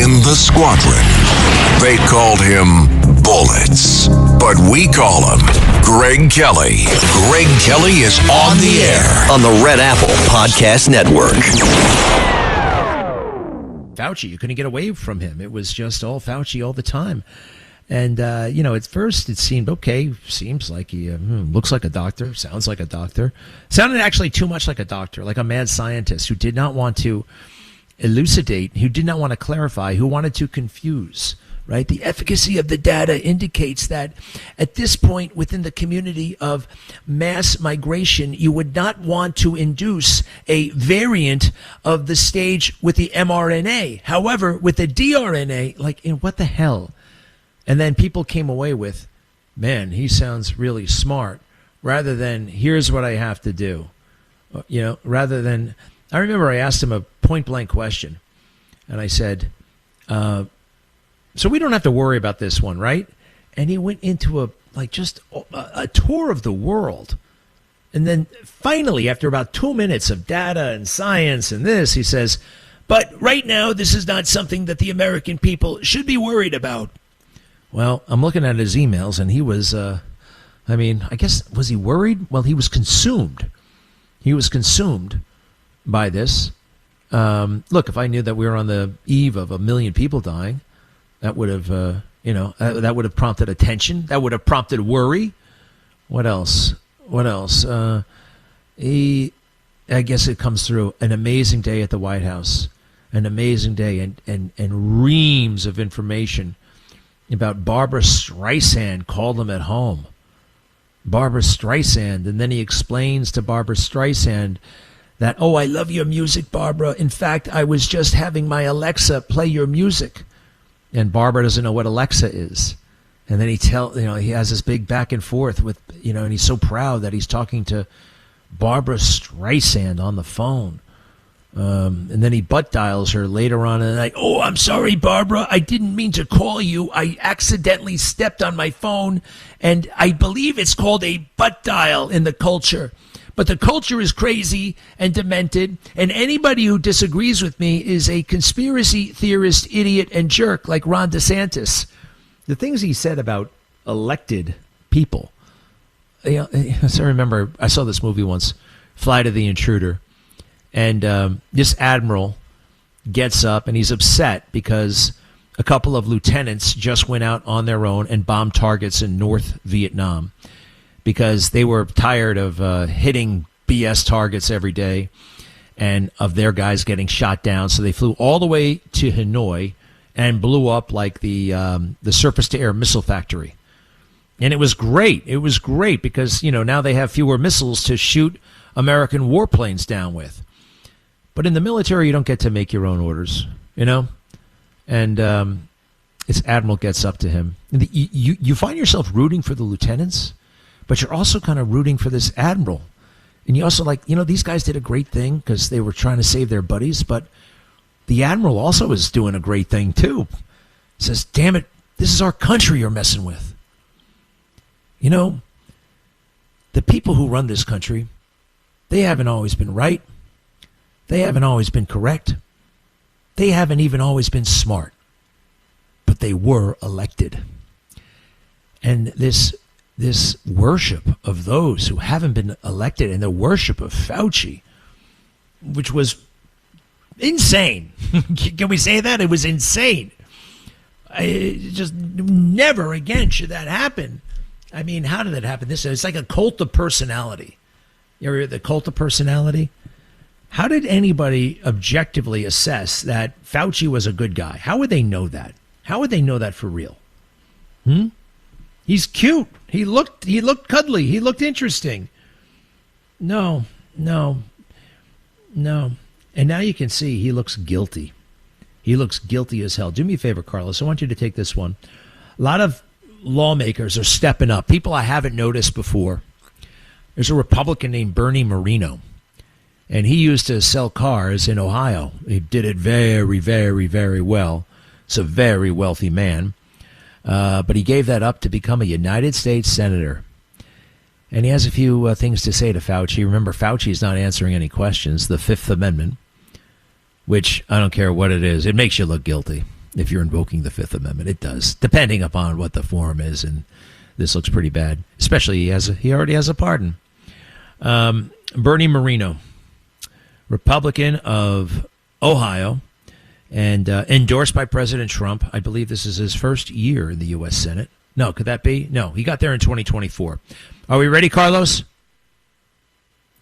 in the squadron. They called him Bullets, but we call him Greg Kelly. Greg Kelly is on the air on the Red Apple Podcast Network. Fauci, you couldn't get away from him. It was just all Fauci all the time. And, at first it seemed, okay, seems like he looks like a doctor, sounds like a doctor. Sounded actually too much like a doctor, like a mad scientist who did not want to elucidate, who did not want to clarify, who wanted to confuse, right? The efficacy of the data indicates that at this point within the community of mass migration, you would not want to induce a variant of the stage with the mRNA. However, with the DRNA, what the hell? And then people came away with, man, he sounds really smart, rather than here's what I have to do. Rather than, I remember I asked him a point blank question and I said, so we don't have to worry about this one, right? And he went into a tour of the world. And then finally, after about 2 minutes of data and science and this, he says, but right now, this is not something that the American people should be worried about. Well, I'm looking at his emails, and he was, I guess, was he worried? Well, he was consumed. He was consumed by this. Look, if I knew that we were on the eve of 1 million people dying, that would have, that would have prompted attention. That would have prompted worry. What else? I guess it comes through an amazing day at the White House, an amazing day, and reams of information about Barbara Streisand called him at home. Barbara Streisand. And then he explains to Barbara Streisand that, oh, I love your music, Barbara. In fact, I was just having my Alexa play your music. And Barbara doesn't know what Alexa is. And then he has this big back and forth with, and he's so proud that he's talking to Barbara Streisand on the phone. And then he butt dials her later on in the night. Oh, I'm sorry, Barbara. I didn't mean to call you. I accidentally stepped on my phone, and I believe it's called a butt dial in the culture. But the culture is crazy and demented, and anybody who disagrees with me is a conspiracy theorist, idiot, and jerk like Ron DeSantis. The things he said about elected people. So I remember I saw this movie once, Flight of the Intruder. And this admiral gets up and he's upset because a couple of lieutenants just went out on their own and bombed targets in North Vietnam because they were tired of hitting BS targets every day and of their guys getting shot down. So they flew all the way to Hanoi and blew up like the surface-to-air missile factory. And it was great. It was great because, now they have fewer missiles to shoot American warplanes down with. But in the military, you don't get to make your own orders, And this admiral gets up to him. And you find yourself rooting for the lieutenants, but you're also kind of rooting for this admiral. And you also these guys did a great thing because they were trying to save their buddies. But the admiral also is doing a great thing, too. He says, damn it, this is our country you're messing with. The people who run this country, they haven't always been right. They haven't always been correct. They haven't even always been smart. But they were elected. And this worship of those who haven't been elected and the worship of Fauci, which was insane. Can we say that? It was insane. Just never again should that happen. I mean, how did that happen? It's like a cult of personality. You ever hear the cult of personality? How did anybody objectively assess that Fauci was a good guy? How would they know that? How would they know that for real? He's cute. He looked cuddly. He looked interesting. No. And now you can see he looks guilty. He looks guilty as hell. Do me a favor, Carlos. I want you to take this one. A lot of lawmakers are stepping up. People I haven't noticed before. There's a Republican named Bernie Moreno. And he used to sell cars in Ohio. He did it very, very, very well. He's a very wealthy man. But he gave that up to become a United States senator. And he has a few things to say to Fauci. Remember, Fauci is not answering any questions. The Fifth Amendment, which I don't care what it is. It makes you look guilty. if you're invoking the Fifth Amendment. It does, depending upon what the form is, and this looks pretty bad. Especially he already has a pardon. Bernie Moreno, Republican of Ohio, and endorsed by President Trump. I believe this is his first year in the U.S. Senate. No, could that be? No, he got there in 2024. Are we ready, Carlos?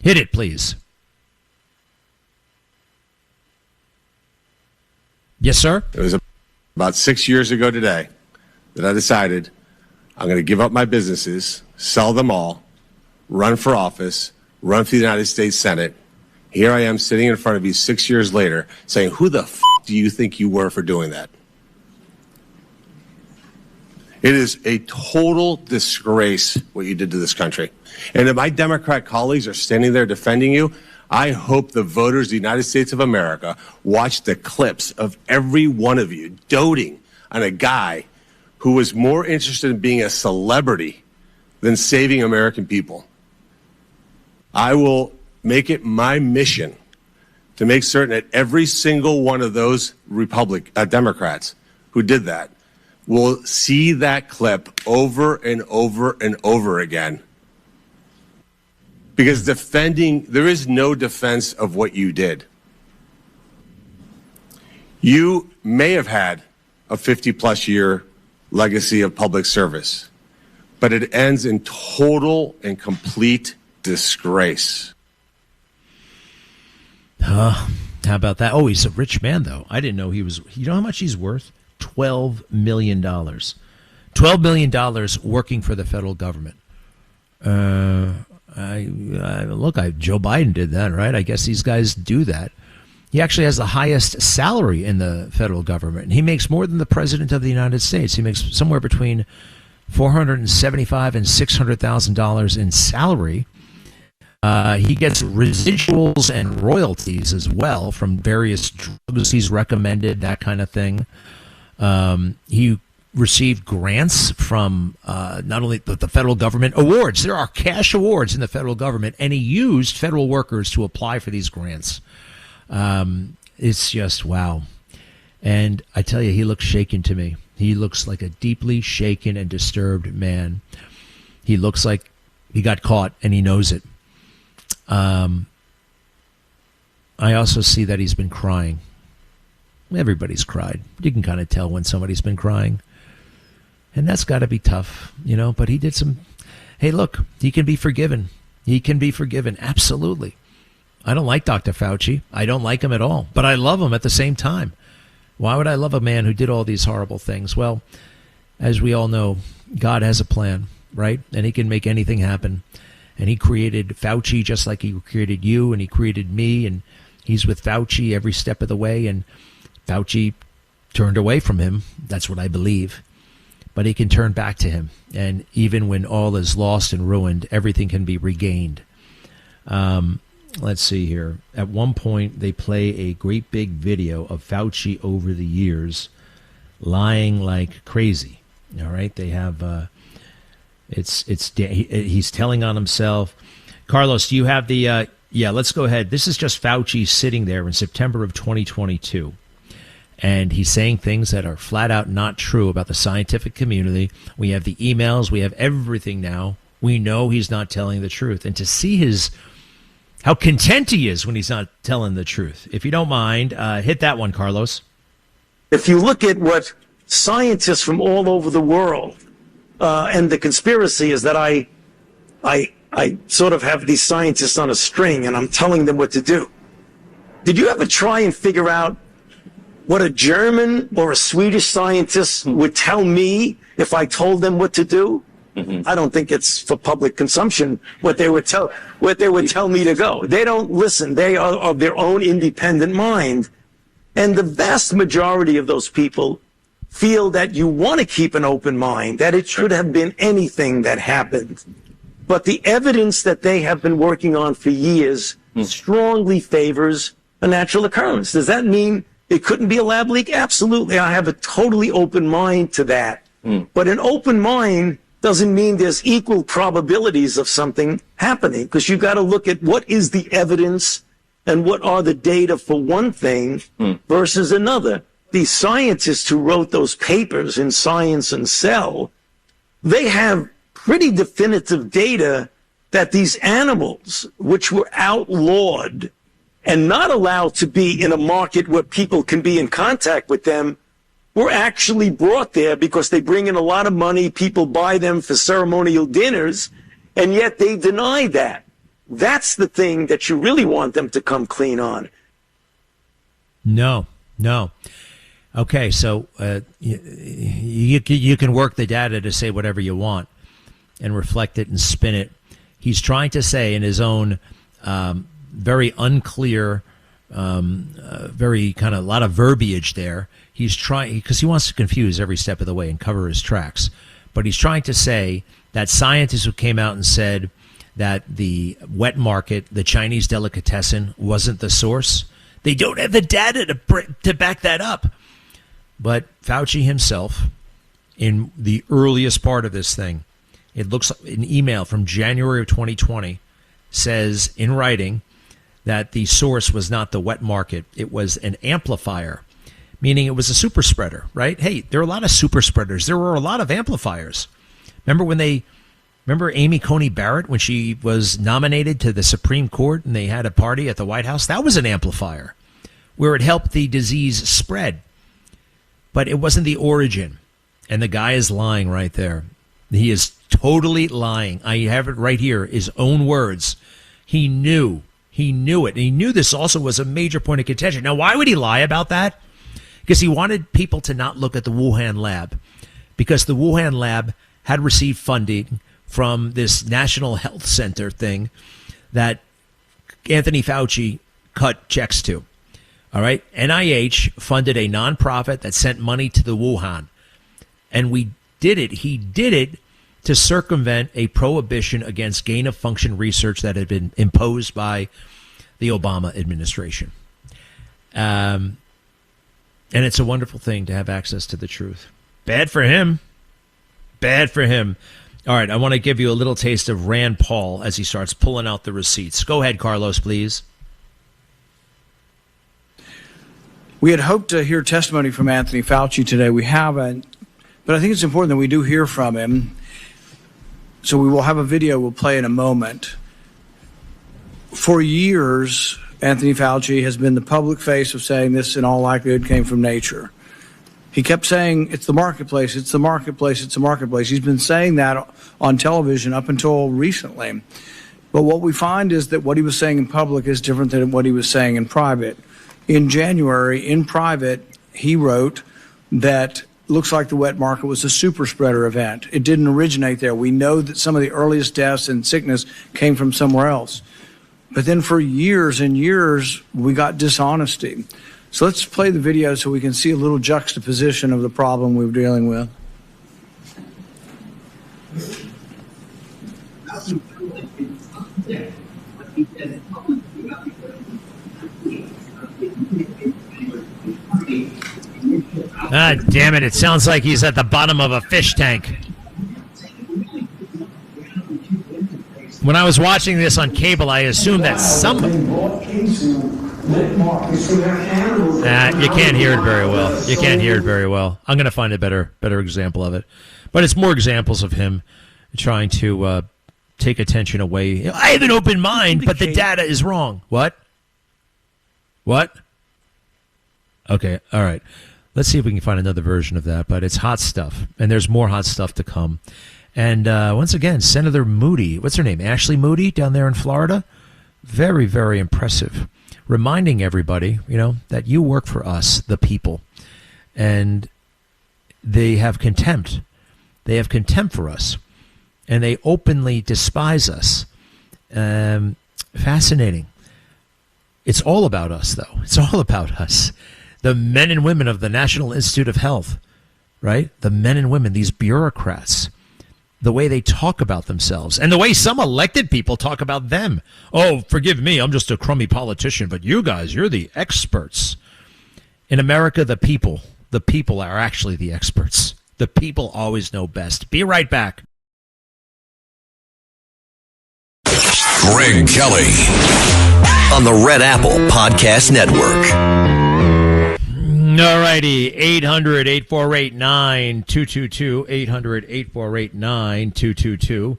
Hit it, please. Yes, sir? It was about 6 years ago today that I decided I'm going to give up my businesses, sell them all, run for office, run for the United States Senate. Here I am sitting in front of you 6 years later saying, who the f*** do you think you were for doing that? It is a total disgrace what you did to this country. And if my Democrat colleagues are standing there defending you, I hope the voters of the United States of America watch the clips of every one of you doting on a guy who was more interested in being a celebrity than saving American people. I will make it my mission to make certain that every single one of those Democrats who did that will see that clip over and over and over again. Because there is no defense of what you did. You may have had a 50-plus year legacy of public service, but it ends in total and complete disgrace. How about that? Oh, he's a rich man, though. I didn't know he was. You know how much he's worth? $12 million. $12 million working for the federal government. Joe Biden did that, right? I guess these guys do that. He actually has the highest salary in the federal government. And he makes more than the president of the United States. He makes somewhere between $475,000 and $600,000 in salary. He gets residuals and royalties as well from various drugs he's recommended, that kind of thing. He received grants from not only the federal government, awards. There are cash awards in the federal government, and he used federal workers to apply for these grants. It's just wow. And I tell you, he looks shaken to me. He looks like a deeply shaken and disturbed man. He looks like he got caught, and he knows it. I also see that he's been crying. Everybody's cried. You can kind of tell when somebody's been crying. And that's got to be tough, but he did some. Hey, look, he can be forgiven. He can be forgiven. Absolutely. I don't like Dr. Fauci. I don't like him at all, but I love him at the same time. Why would I love a man who did all these horrible things? Well, as we all know, God has a plan, right? And he can make anything happen. And he created Fauci just like he created you, and he created me, and he's with Fauci every step of the way. And Fauci turned away from him. That's what I believe. But he can turn back to him. And even when all is lost and ruined, everything can be regained. Let's see here. At one point, they play a great big video of Fauci over the years lying like crazy. All right. They have he's telling on himself. Carlos, do you have the yeah, let's go ahead. This is just Fauci sitting there in September of 2022. And he's saying things that are flat out not true about the scientific community. We have the emails. We have everything now. We know he's not telling the truth. And to see how content he is when he's not telling the truth. If you don't mind, hit that one, Carlos. If you look at what scientists from all over the world, and the conspiracy is that I sort of have these scientists on a string and I'm telling them what to do. Did you ever try and figure out what a German or a Swedish scientist would tell me if I told them what to do? Mm-hmm. I don't think it's for public consumption what they would tell me to go. They don't listen. They are of their own independent mind. And the vast majority of those people feel that you want to keep an open mind, that it should have been anything that happened. But the evidence that they have been working on for years strongly favors a natural occurrence. Does that mean it couldn't be a lab leak? Absolutely. I have a totally open mind to that. But an open mind doesn't mean there's equal probabilities of something happening, because you've got to look at what is the evidence and what are the data for one thing versus another. these scientists who wrote those papers in Science and Cell, they have pretty definitive data that these animals, which were outlawed and not allowed to be in a market where people can be in contact with them, were actually brought there because they bring in a lot of money, people buy them for ceremonial dinners, and yet they deny that. That's the thing that you really want them to come clean on. No. Okay, so you can work the data to say whatever you want and reflect it and spin it. He's trying to say in his own very unclear, very kind of a lot of verbiage there. He's trying, because he wants to confuse every step of the way and cover his tracks. But he's trying to say that scientists who came out and said that the wet market, the Chinese delicatessen, wasn't the source, they don't have the data to back that up. But Fauci himself, in the earliest part of this thing, it looks like an email from January of 2020, says in writing that the source was not the wet market. It was an amplifier, meaning it was a super spreader, right? Hey, there are a lot of super spreaders. There were a lot of amplifiers. Remember Amy Coney Barrett when she was nominated to the Supreme Court and they had a party at the White House? That was an amplifier where it helped the disease spread. But it wasn't the origin. And the guy is lying right there. He is totally lying. I have it right here, his own words. He knew it. And he knew this also was a major point of contention. Now, why would he lie about that? Because he wanted people to not look at the Wuhan lab. Because the Wuhan lab had received funding from this National Health Center thing that Anthony Fauci cut checks to. All right. NIH funded a nonprofit that sent money to the Wuhan. And he did it to circumvent a prohibition against gain of function research that had been imposed by the Obama administration. And it's a wonderful thing to have access to the truth. Bad for him. Bad for him. All right. I want to give you a little taste of Rand Paul as he starts pulling out the receipts. Go ahead, Carlos, please. We had hoped to hear testimony from Anthony Fauci today. We haven't, but I think it's important that we do hear from him. So we will have a video we'll play in a moment. For years, Anthony Fauci has been the public face of saying this in all likelihood came from nature. He kept saying, it's the marketplace, it's the marketplace, it's the marketplace. He's been saying that on television up until recently. But what we find is that what he was saying in public is different than what he was saying in private. In January, in private, he wrote that looks like the wet market was a super spreader event. It didn't originate there. We know that some of the earliest deaths and sickness came from somewhere else. But then for years and years, we got dishonesty. So let's play the video so we can see a little juxtaposition of the problem we're dealing with. Ah, damn it. It sounds like he's at the bottom of a fish tank. When I was watching this on cable, I assumed that somebody... you can't hear it very well. You can't hear it very well. I'm going to find a better example of it. But it's more examples of him trying to take attention away. I have an open mind, but the data is wrong. What? Okay, all right. Let's see if we can find another version of that. But it's hot stuff, and there's more hot stuff to come. And once again, Senator Moody, what's her name? Ashley Moody down there in Florida. Very, very impressive. Reminding everybody, that you work for us, the people. And they have contempt. They have contempt for us. And they openly despise us. Fascinating. It's all about us, though. It's all about us. The men and women of the National Institute of Health, right? The men and women, these bureaucrats, the way they talk about themselves and the way some elected people talk about them. Oh, forgive me, I'm just a crummy politician, but you guys, you're the experts. In America, the people are actually the experts. The people always know best. Be right back. Greg Kelly on the Red Apple Podcast Network. All righty, 800-848-9222, 800-848-9222.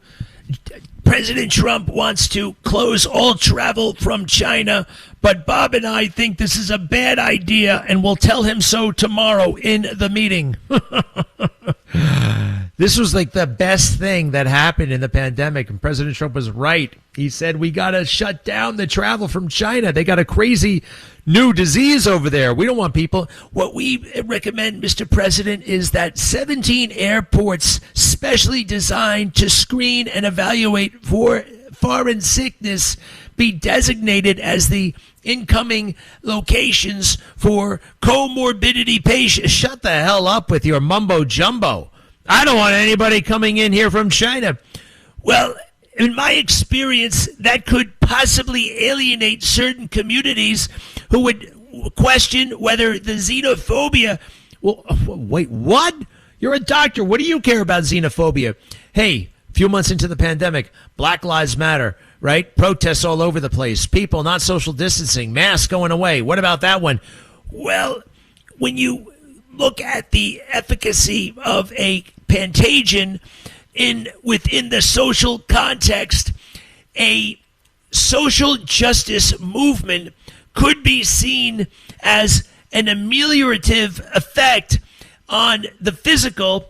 President Trump wants to close all travel from China, but Bob and I think this is a bad idea, and we'll tell him so tomorrow in the meeting. This was like the best thing that happened in the pandemic, and President Trump was right. He said we got to shut down the travel from China. They got a crazy new disease over there. We don't want people. What we recommend, Mr. President, is that 17 airports specially designed to screen and evaluate for foreign sickness be designated as the incoming locations for comorbidity patients. Shut the hell up with your mumbo jumbo. I don't want anybody coming in here from China. Well, in my experience, that could possibly alienate certain communities who would question whether the xenophobia. Well, wait, what? You're a doctor. What do you care about xenophobia? Hey, a few months into the pandemic, Black Lives Matter, right? Protests all over the place. People not social distancing. Masks going away. What about that one? Well, when you look at the efficacy of a pantagen within the social context, a social justice movement could be seen as an ameliorative effect on the physical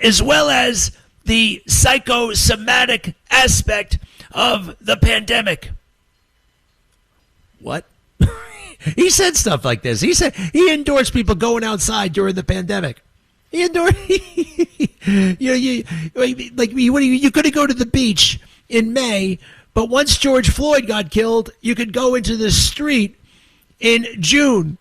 as well as the psychosomatic aspect of the pandemic. What? He said stuff like this. He said he endorsed people going outside during the pandemic. He endorsed, you couldn't go to the beach in May, but once George Floyd got killed, you could go into the street in June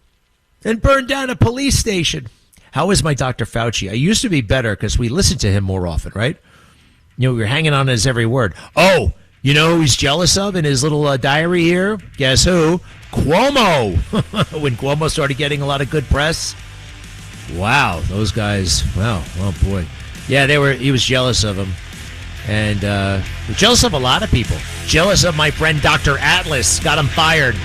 and burn down a police station. How is my Dr. Fauci? I used to be better because we listened to him more often, right? You know, we were hanging on his every word. Oh, you know who he's jealous of in his little diary here? Guess who? Cuomo. When Cuomo started getting a lot of good press. Wow, those guys. Wow, oh boy. Yeah, he was jealous of him. And jealous of a lot of people. Jealous of my friend Dr. Atlas. Got him fired.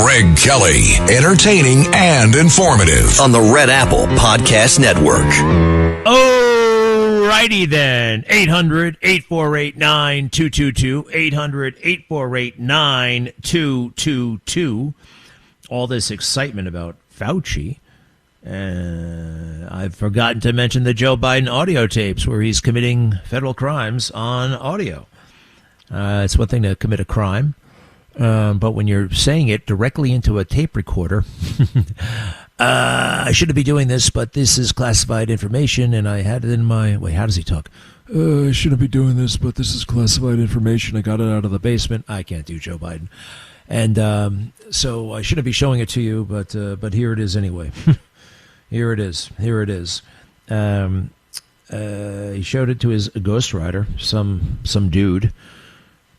Greg Kelly, entertaining and informative on the Red Apple Podcast Network. Alrighty then. 800-848-9222. 800-848-9222. All this excitement about Fauci. I've forgotten to mention the Joe Biden audio tapes where he's committing federal crimes on audio. It's one thing to commit a crime. But when you're saying it directly into a tape recorder, I shouldn't be doing this, but this is classified information, and I had it in my... Wait, how does he talk? I shouldn't be doing this, but this is classified information. I got it out of the basement. I can't do Joe Biden. And so I shouldn't be showing it to you, but here it is anyway. Here it is. Here it is. He showed it to his ghostwriter, some dude.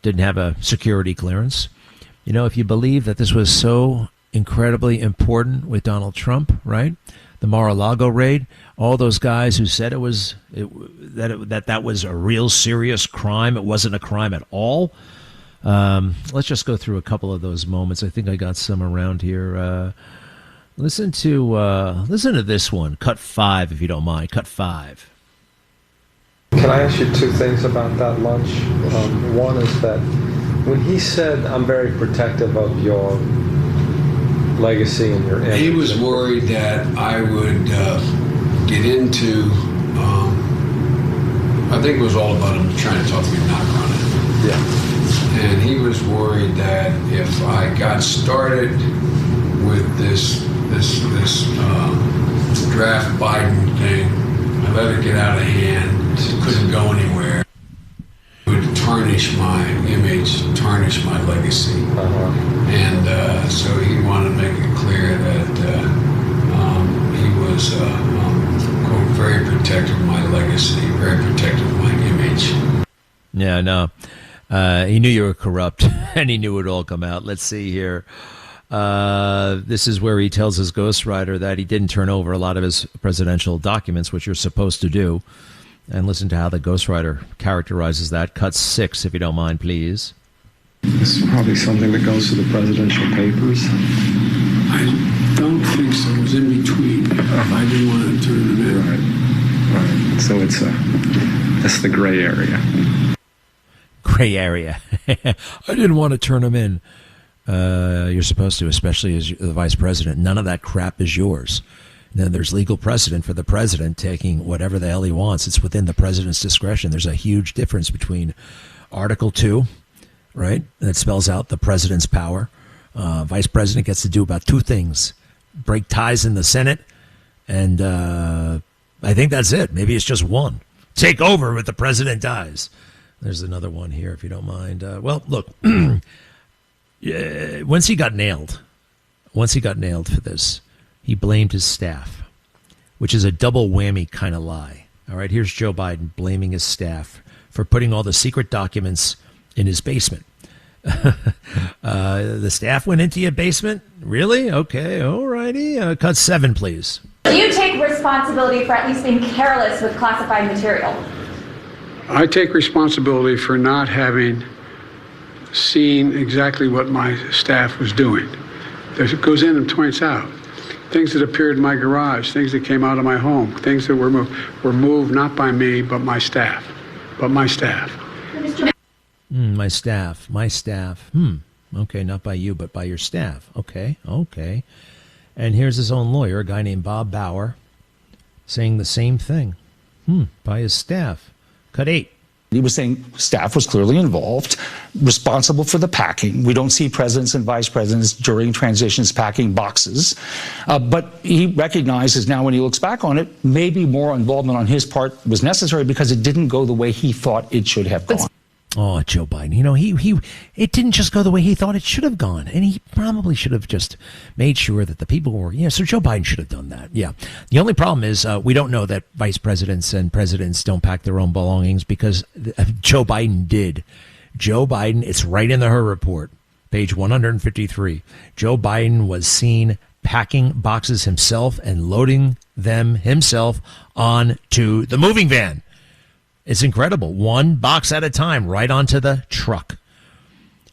Didn't have a security clearance. You know, if you believe that this was so incredibly important with Donald Trump, right? The Mar-a-Lago raid, all those guys who said that was a real serious crime. It wasn't a crime at all. Let's just go through a couple of those moments. I think I got some around here. Listen to this one. Cut 5, if you don't mind. Cut 5. Can I ask you two things about that lunch? One is that when he said, I'm very protective of your legacy and your image. He was worried that I would get into, I think it was all about him trying to talk me not running. Yeah. And he was worried that if I got started with this draft Biden thing, I let it get out of hand, couldn't go anywhere. It would tarnish my image, tarnish my legacy. And so he wanted to make it clear that he was, quote, very protective of my legacy, very protective of my image. Yeah, no. He knew you were corrupt, and he knew it would all come out. Let's see here. This is where he tells his ghostwriter that he didn't turn over a lot of his presidential documents, which you're supposed to do. And listen to how the ghostwriter characterizes that. Cut 6, if you don't mind, please. This is probably something that goes to the presidential papers. I don't think so. It was in between. I didn't want to turn them in. Right. So that's the gray area. Gray area. I didn't want to turn them in. You're supposed to, especially as the vice president. None of that crap is yours. And then there's legal precedent for the president taking whatever the hell he wants. It's within the president's discretion. There's a huge difference between Article 2, right? That spells out the president's power. Vice president gets to do about two things: break ties in the Senate, and I think that's it. Maybe it's just one. Take over if the president dies. There's another one here, if you don't mind. Well, look, once he got nailed for this, he blamed his staff, which is a double whammy kind of lie. All right, here's Joe Biden blaming his staff for putting all the secret documents in his basement. The staff went into your basement? Really? Okay, all righty. Cut 7, please. Do you take responsibility for at least being careless with classified material? I take responsibility for not having seen exactly what my staff was doing. It goes in and points out things that appeared in my garage, things that came out of my home, things that were moved not by me, but my staff. My staff. My staff. Okay, not by you, but by your staff. Okay. And here's his own lawyer, a guy named Bob Bauer, saying the same thing. By his staff. Cut 8. He was saying staff was clearly involved, responsible for the packing. We don't see presidents and vice presidents during transitions packing boxes. But he recognizes now when he looks back on it, maybe more involvement on his part was necessary because it didn't go the way he thought it should have gone. Oh, Joe Biden, it didn't just go the way he thought it should have gone. And he probably should have just made sure that the people were, so Joe Biden should have done that. Yeah. The only problem is we don't know that vice presidents and presidents don't pack their own belongings because Joe Biden did. Joe Biden, it's right in the Her report, page 153. Joe Biden was seen packing boxes himself and loading them himself onto the moving van. It's incredible. One box at a time, right onto the truck.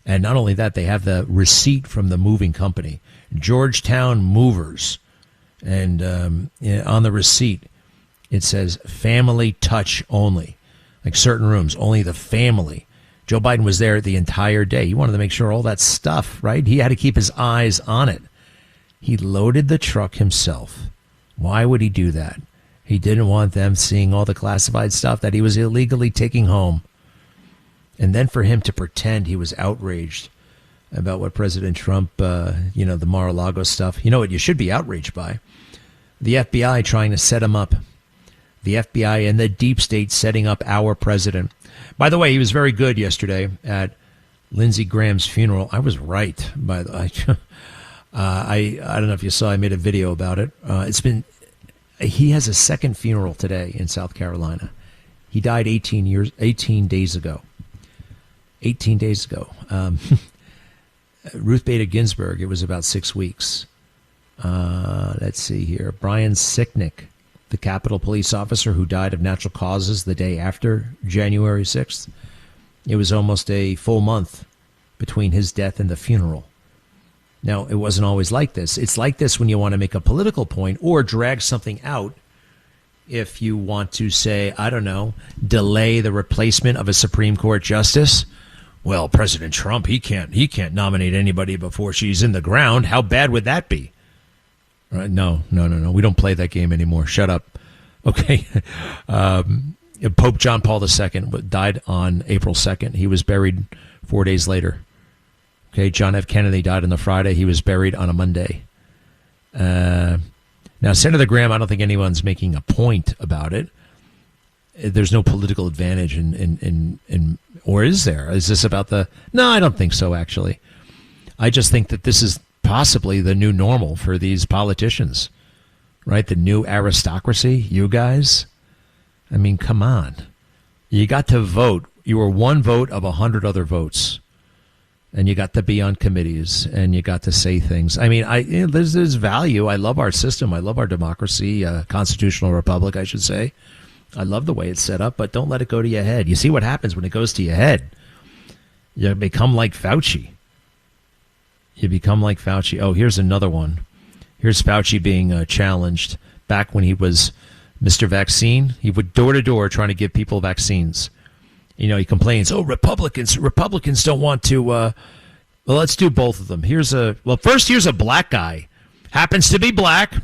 And not only that, they have the receipt from the moving company, Georgetown Movers. And on the receipt, it says family touch only. Like certain rooms, only the family. Joe Biden was there the entire day. He wanted to make sure all that stuff, right? He had to keep his eyes on it. He loaded the truck himself. Why would he do that? He didn't want them seeing all the classified stuff that he was illegally taking home. And then for him to pretend he was outraged about what President Trump, the Mar-a-Lago stuff. You know what you should be outraged by? The FBI trying to set him up. The FBI and the deep state setting up our president. By the way, he was very good yesterday at Lindsey Graham's funeral. I was right, by the way. I don't know if you saw, I made a video about it. He has a second funeral today in South Carolina. He died 18 days ago. 18 days ago. Ruth Bader Ginsburg, it was about 6 weeks. Let's see here. Brian Sicknick, the Capitol Police officer who died of natural causes the day after January 6th. It was almost a full month between his death and the funeral. Now, it wasn't always like this. It's like this when you want to make a political point or drag something out if you want to say, I don't know, delay the replacement of a Supreme Court justice. Well, President Trump, he can't nominate anybody before she's in the ground. How bad would that be? No. We don't play that game anymore. Shut up. Okay. Pope John Paul II died on April 2nd. He was buried 4 days later. Okay, John F. Kennedy died on the Friday. He was buried on a Monday. Now, Senator Graham, I don't think anyone's making a point about it. There's no political advantage in or is there? Is this about the... No, I don't think so, actually. I just think that this is possibly the new normal for these politicians, right? The new aristocracy, you guys. I mean, come on. You got to vote. You were one vote of 100 other votes. And you got to be on committees, and you got to say things. I mean, there's value. I love our system. I love our democracy, constitutional republic, I should say. I love the way it's set up, but don't let it go to your head. You see what happens when it goes to your head. You become like Fauci. You become like Fauci. Oh, here's another one. Here's Fauci being challenged back when he was Mr. Vaccine. He would door to door trying to give people vaccines. You know, he complains, oh, Republicans don't want to, well, let's do both of them. Here's a black guy. Happens to be black,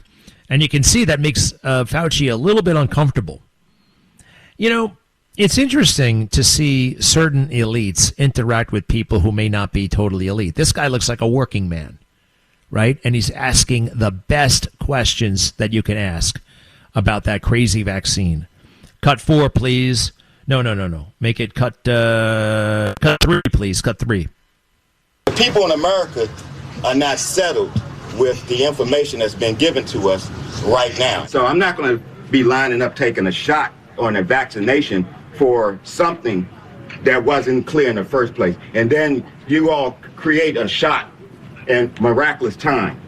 and you can see that makes Fauci a little bit uncomfortable. You know, it's interesting to see certain elites interact with people who may not be totally elite. This guy looks like a working man, right? And he's asking the best questions that you can ask about that crazy vaccine. Cut 4, please. No. Make it cut 3, please. Cut 3. The people in America are not settled with the information that's been given to us right now. So I'm not going to be lining up taking a shot on a vaccination for something that wasn't clear in the first place. And then you all create a shot in miraculous time.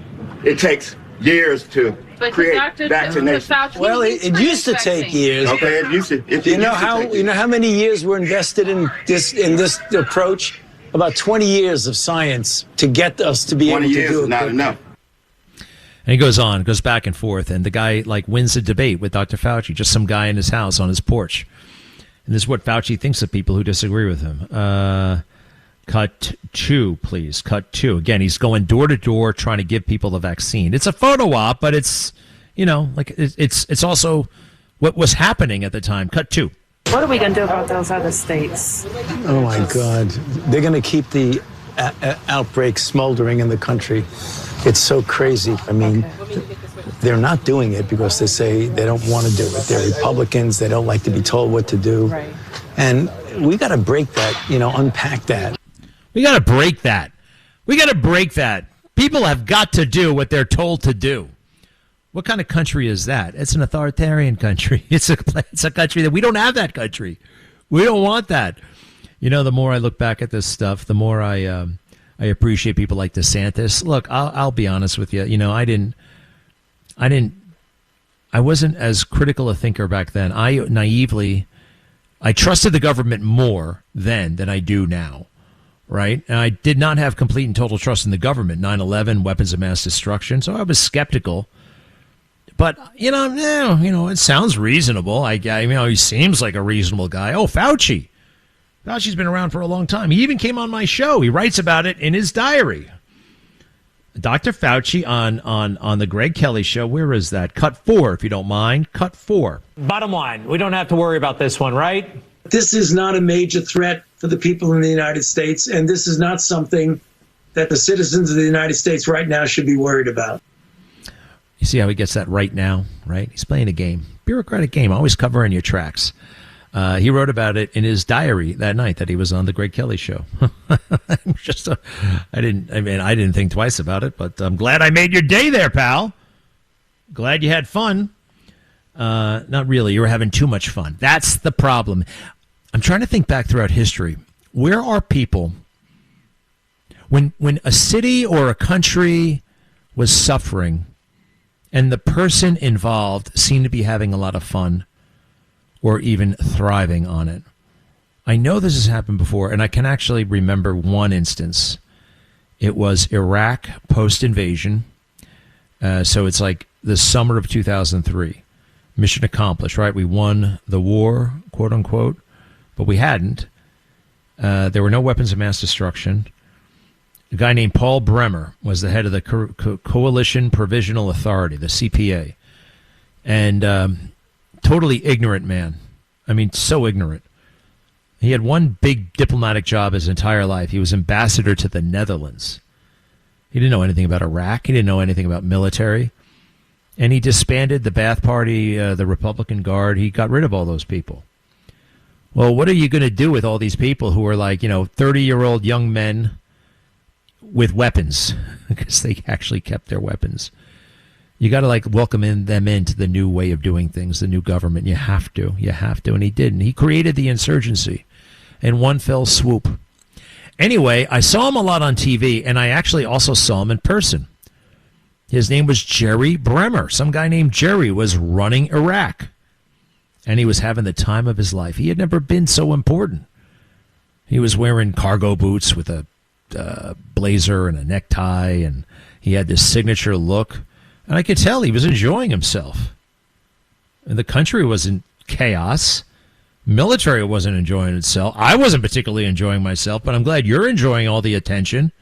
It takes years to create vaccination. Well, it used to take years. Okay, it used to. You know how many years were invested in this approach? About 20 years of science to get us to be able to do it. 20 years is not enough. And he goes back and forth, and the guy wins a debate with Dr. Fauci, just some guy in his house on his porch. And this is what Fauci thinks of people who disagree with him. Cut 2, please. Cut 2. Again, he's going door to door trying to give people the vaccine. It's a photo op, but it's, it's also what was happening at the time. Cut 2. What are we going to do about those other states? Oh, my God. They're going to keep the outbreak smoldering in the country. It's so crazy. I mean, they're not doing it because they say they don't want to do it. They're Republicans. They don't like to be told what to do. Right. And we got to break that, unpack that. We got to break that. People have got to do what they're told to do. What kind of country is that? It's an authoritarian country. It's a country that we don't have that country. We don't want that. The more I look back at this stuff, the more I appreciate people like DeSantis. Look, I'll be honest with you. I wasn't as critical a thinker back then. I trusted the government more then than I do now. Right. And I did not have complete and total trust in the government. 9/11, weapons of mass destruction. So I was skeptical. But, it sounds reasonable. He seems like a reasonable guy. Oh, Fauci. Fauci's been around for a long time. He even came on my show. He writes about it in his diary. Dr. Fauci on the Greg Kelly show. Where is that? Cut 4, if you don't mind. Cut 4. Bottom line, we don't have to worry about this one, right? This is not a major threat for the people in the United States, and this is not something that the citizens of the United States right now should be worried about. You see how he gets that right now, right? He's playing a game, bureaucratic game, always covering your tracks. He wrote about it in his diary that night that he was on the Greg Kelly show. I didn't think twice about it, but I'm glad I made your day there, pal. Glad you had fun. Not really. You were having too much fun. That's the problem. I'm trying to think back throughout history. Where are people when a city or a country was suffering and the person involved seemed to be having a lot of fun or even thriving on it? I know this has happened before, and I can actually remember one instance. It was Iraq post-invasion. So it's like the summer of 2003. Mission accomplished, right? We won the war, quote unquote, but we hadn't. There were no weapons of mass destruction. A guy named Paul Bremer was the head of the Coalition Provisional Authority, the CPA, and totally ignorant man. I mean, so ignorant. He had one big diplomatic job his entire life. He was ambassador to the Netherlands. He didn't know anything about Iraq. He didn't know anything about military. And he disbanded the Ba'ath Party, the Republican Guard. He got rid of all those people. Well, what are you going to do with all these people who are 30-year-old young men with weapons? Because they actually kept their weapons. You got to welcome them into the new way of doing things, the new government. You have to. And he didn't. He created the insurgency in one fell swoop. Anyway, I saw him a lot on TV, and I actually also saw him in person. His name was Jerry Bremer. Some guy named Jerry was running Iraq. And he was having the time of his life. He had never been so important. He was wearing cargo boots with a blazer and a necktie, and he had this signature look. And I could tell he was enjoying himself. And the country was in chaos. Military wasn't enjoying itself. I wasn't particularly enjoying myself, but I'm glad you're enjoying all the attention.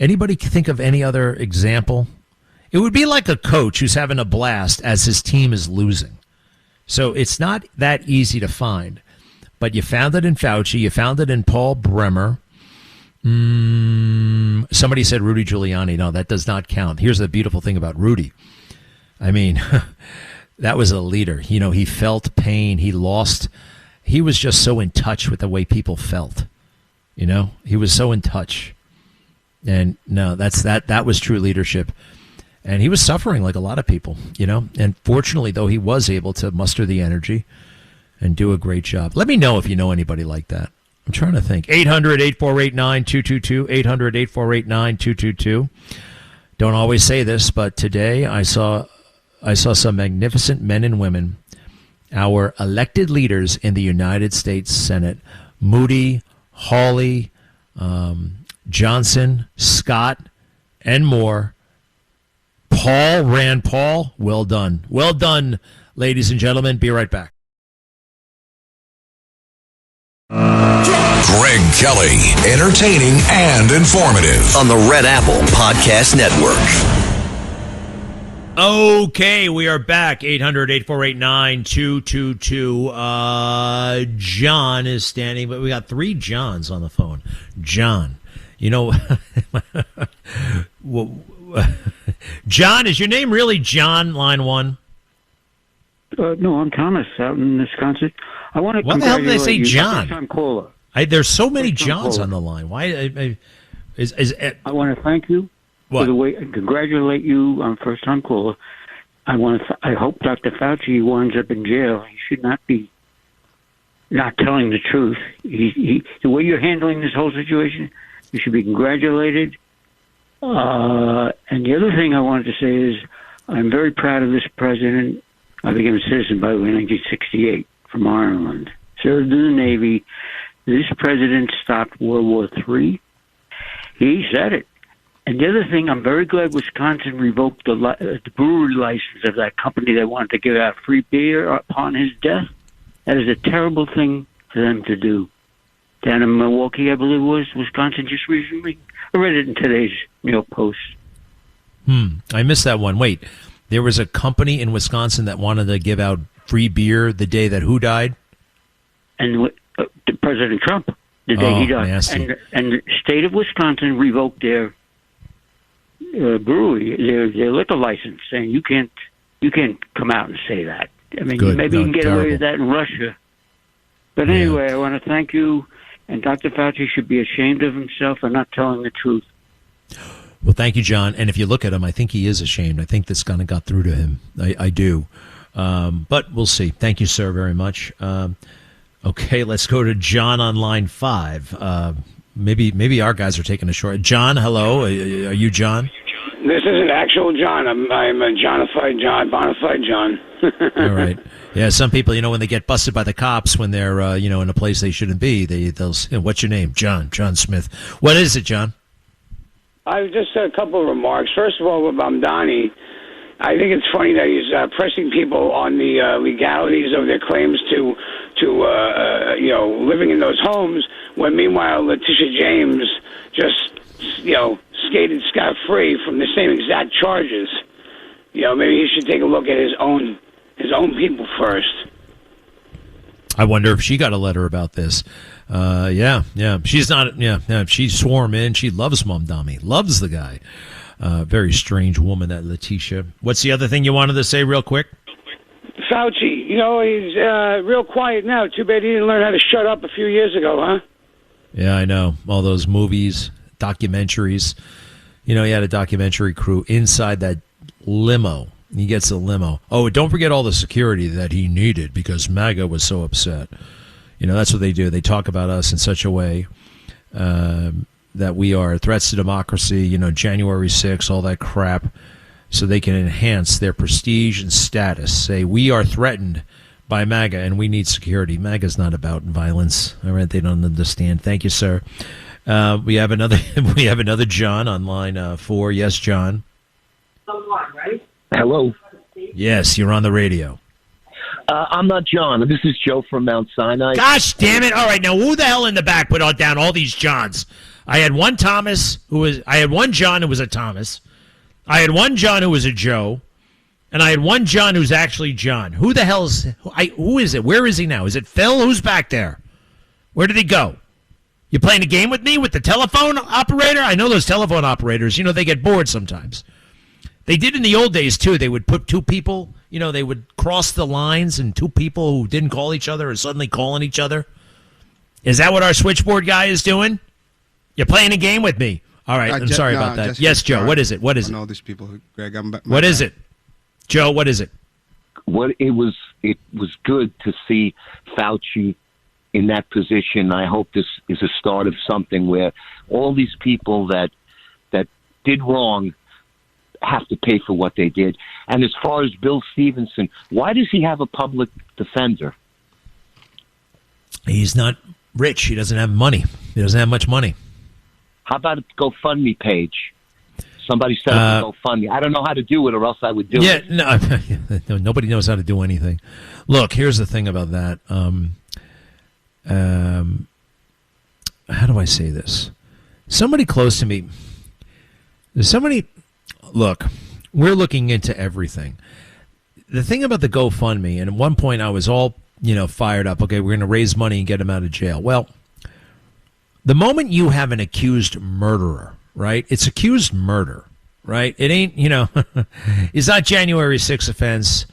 Anybody think of any other example? It would be like a coach who's having a blast as his team is losing. So it's not that easy to find. But you found it in Fauci. You found it in Paul Bremer. Somebody said Rudy Giuliani. No, that does not count. Here's the beautiful thing about Rudy. I mean, that was a leader. You know, he felt pain. He was just so in touch with the way people felt. You know, he was so in touch. And no, that was true leadership. And he was suffering like a lot of people, you know. And fortunately, though, he was able to muster the energy and do a great job. Let me know if you know anybody like that. I'm trying to think. 800-848-9222, 800-848-9222. Don't always say this, but today I saw some magnificent men and women, our elected leaders in the United States Senate, Moody, Hawley, Johnson, Scott, and more. Rand Paul, well done. Well done, ladies and gentlemen. Be right back. Greg Kelly, entertaining and informative on the Red Apple Podcast Network. Okay, we are back. 800-848-9222. John is standing, but we got 3 Johns on the phone. John, you know, John, is your name really John, line 1? No, I'm Thomas out in Wisconsin. I want to What the hell did they say, John? First-time caller. There's so many First-time Johns caller. on the line. Why? I want to thank you for the way, and congratulate you on first-time caller. I hope Dr. Fauci winds up in jail. He should not be not telling the truth. The way you're handling this whole situation, you should be congratulated. And the other thing I wanted to say is I'm very proud of this president. I became a citizen, by the way, in 1968 from Ireland. Served in the Navy. This president stopped World War III. He said it. And the other thing, I'm very glad Wisconsin revoked the brewery license of that company that wanted to give out free beer upon his death. That is a terrible thing for them to do. Down in Milwaukee, I believe it was, Wisconsin just recently. I read it in today's Post. I missed that one. Wait, there was a company in Wisconsin that wanted to give out free beer the day that who died? And President Trump, the day he died. Nasty. And the state of Wisconsin revoked their brewery, their liquor license, saying you can't come out and say that. I mean, maybe you can get away with that in Russia. But anyway, I want to thank you, and Dr. Fauci should be ashamed of himself for not telling the truth. Well, thank you, John. And if you look at him, I think he is ashamed. I think this kind of got through to him. I do. But we'll see. Thank you, sir, very much. Okay, let's go to John on line 5. Maybe our guys are taking a short. John, hello. Are you John? This isn't actual John. I'm a Johnified John, bonafide John. All right. Yeah, some people, when they get busted by the cops when they're, in a place they shouldn't be, they'll say, what's your name? John Smith. What is it, John? I just a couple of remarks. First of all, with Mamdani, I think it's funny that he's pressing people on the legalities of their claims to living in those homes, when meanwhile Letitia James just skated scot-free from the same exact charges. Maybe he should take a look at his own people first. I wonder if she got a letter about this. Yeah. She's not. Yeah. She swore in. She loves Mamdani. Loves the guy. Very strange woman, that Letitia. What's the other thing you wanted to say, real quick? Fauci. He's real quiet now. Too bad he didn't learn how to shut up a few years ago, huh? Yeah, I know. All those movies, documentaries. He had a documentary crew inside that limo. He gets a limo. Oh, don't forget all the security that he needed because MAGA was so upset. That's what they do. They talk about us in such a way that we are threats to democracy, January 6th, all that crap, so they can enhance their prestige and status. Say, we are threatened by MAGA, and we need security. MAGA's not about violence. All right, they don't understand. Thank you, sir. We have another John on line 4. Yes, John. Hello. Yes, you're on the radio. I'm not John. This is Joe from Mount Sinai. Gosh damn it! All right, now who the hell in the back put down all these Johns? I had one John who was a Thomas. I had one John who was a Joe. And I had one John who's actually John. Who the hell's... who is it? Where is he now? Is it Phil? Who's back there? Where did he go? You playing a game with me with the telephone operator? I know those telephone operators, they get bored sometimes. They did in the old days, too. They would put two people, they would cross the lines, and two people who didn't call each other are suddenly calling each other. Is that what our switchboard guy is doing? You're playing a game with me. All right, I'm sorry about that. Yes, Joe, what is it? What is it? I know these people, Greg. What is it? Joe, what is it? It was good to see Fauci in that position. I hope this is a start of something where all these people that did wrong have to pay for what they did. And as far as Bill Stevenson, why does he have a public defender? He's not rich. He doesn't have money. He doesn't have much money. How about a GoFundMe page? Somebody set up a GoFundMe. I don't know how to do it, or else I would do it. No, nobody knows how to do anything. Look, here's the thing about that. How do I say this? Somebody close to me. Look, we're looking into everything. The thing about the GoFundMe, and at one point I was all, fired up. Okay, we're going to raise money and get him out of jail. Well, the moment you have an accused murderer, right? It's accused murder, right? It ain't, it's not January 6th offense.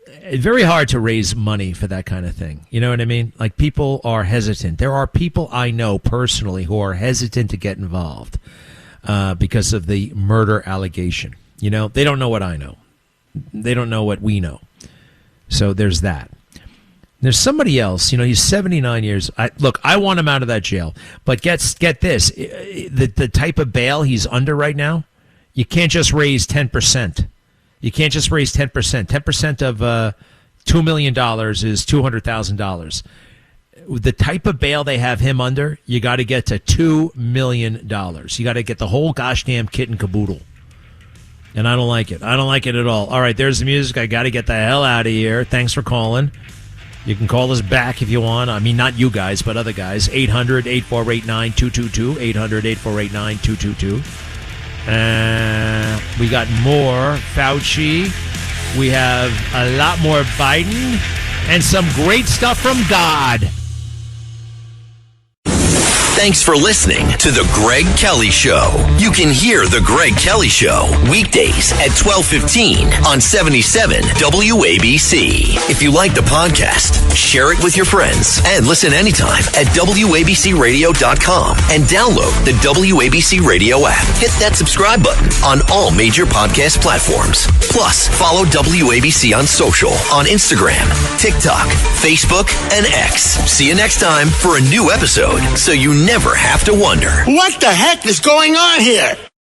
It's very hard to raise money for that kind of thing. You know what I mean? Like, people are hesitant. There are people I know personally who are hesitant to get involved because of the murder allegation. They don't know what I know. They don't know what we know. So there's that. There's somebody else, he's 79 years. I want him out of that jail. But get this, the type of bail he's under right now, you can't just raise 10%. You can't just raise 10%. 10% of $2 million is $200,000. The type of bail they have him under, you got to get to $2 million. You got to get the whole gosh damn kit and caboodle. And I don't like it. I don't like it at all. All right, there's the music. I got to get the hell out of here. Thanks for calling. You can call us back if you want. I mean, not you guys, but other guys. 800-8489-222. 800-8489-222. We got more Fauci. We have a lot more Biden. And some great stuff from God. Thanks for listening to The Greg Kelly Show. You can hear The Greg Kelly Show weekdays at 12:15 on 77 WABC. If you like the podcast, share it with your friends and listen anytime at WABCRadio.com and download the WABC Radio app. Hit that subscribe button on all major podcast platforms. Plus, follow WABC on social on Instagram, TikTok, Facebook, and X. See you next time for a new episode so you never have to wonder. What the heck is going on here?